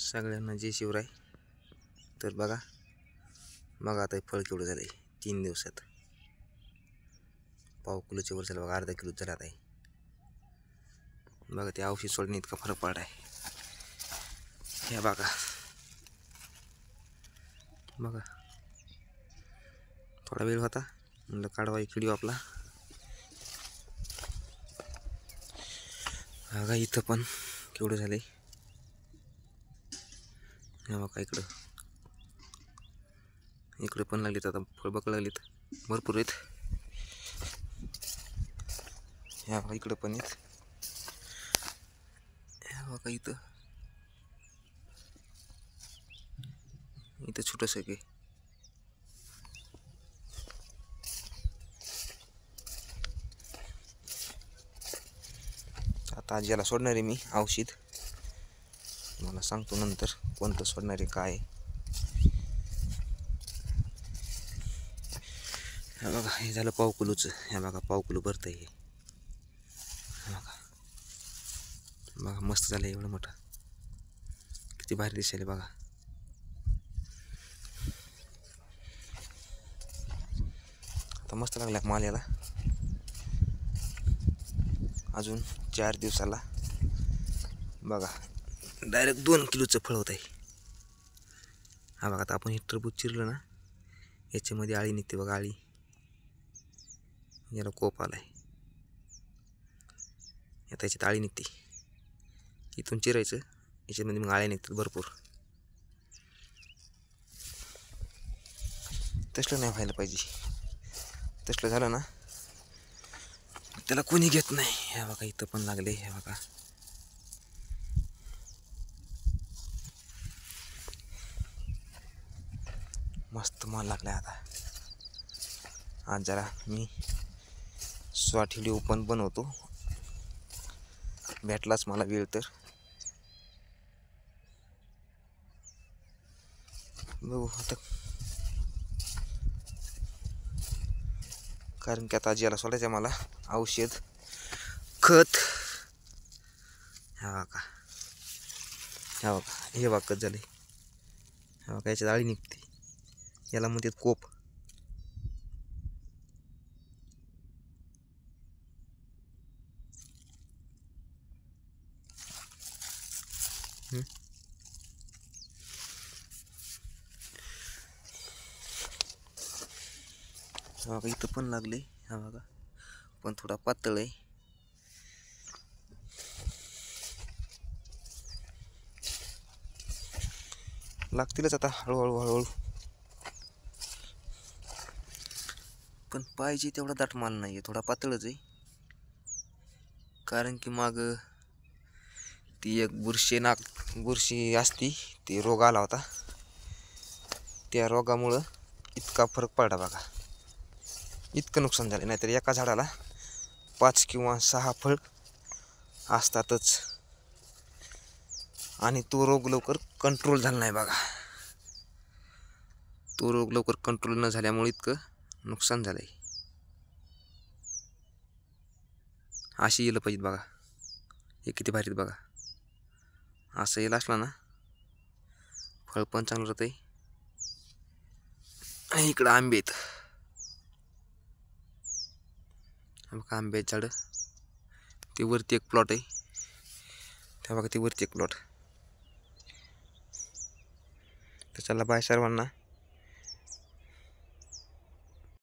सगळ्यांना जय शिवराय. तर बघा आता हे फळ केवढं झालं आहे 3 दिवसात. पाव किलोच्या वर झालं बघा, अर्धा किलो झाला आहे. बघा ते औषध सोडणे इतका फरक पडला आहे. हे बघा थोडा वेळ होता म्हणलं काढवा एक व्हिडिओ आपला. बघा इथं पण केवढं झालंय. हे बघा इकडे पण लागलीत, आता फळबाग लागलीत भरपूर आहेत. ह्या बघा इकडं पण आहेत. ह्या बघा इथं छोटंसं आहे. आता आज याला सोडणार आहे मी औषध, मला सांगतो नंतर कोणतं सोडणार आहे काय. हे बघा हे झालं पाव किलोचं. हे बघा पाव किलो भरत आहे. बघा मस्त झालं एवढं मोठं, किती भारी दिसेल बघा. आता मस्त लागला माल याला. अजून 4 दिवसाला बघा डायरेक्ट 2 किलोचं फळ होत आहे. हा बघा आता आपण हे टरबूज चिरलं ना, याच्यामध्ये आळी निघते बघा. आळी याला कोप आलाय, आता याच्यात आळी निघते. इथून चिरायचं, याच्यामध्ये मग आळ्या निघतात भरपूर. तसलं नाही व्हायला पाहिजे. तसलं झालं ना त्याला कोणी घेत नाही. हे बघा इथं पण लागले. हे बघा मस्त माल लागलाय. आता आज जरा मी शॉर्ट व्हिडिओ पण बनवतो, भेटलाच मला वेळ तर. बघू आता, कारण की आता याला सोडायचं आहे मला औषध खत. हा बघा हे बघा झाले. हा बघा याच्यात आळी निघते, याला म्हणतात कोप. हा बघा इथं पण लागले. हा बघा पण थोडा पातळ आहे. लागतीलच आता हळूहळू. पण पाहिजे तेवढा दाट माल नाही आहे, थोडा पातळच आहे. कारण की मग ती एक बुरशी असती, ती रोग आला होता. त्या रोगामुळं इतका फरक पडला बघा. इतकं नुकसान झालं. नाहीतर एका झाडाला 5 किंवा 6 फळ असतातच. आणि तो रोग लवकर कंट्रोल झाला नाही बघा. तो रोग लवकर कंट्रोल न झाल्यामुळे इतकं नुकसान झालंय. अशी येलं पाहिजे बघा. हे किती भारीत बघा. असं येलं असलं ना फळ पण चांगलं राहतंय. इकडं आंबे आहेत. बघा आंब्याचे झाडं. ते वरती एक प्लॉट आहे. त्या बघा ते वरती एक प्लॉट. तर चला बाय सर्वांना.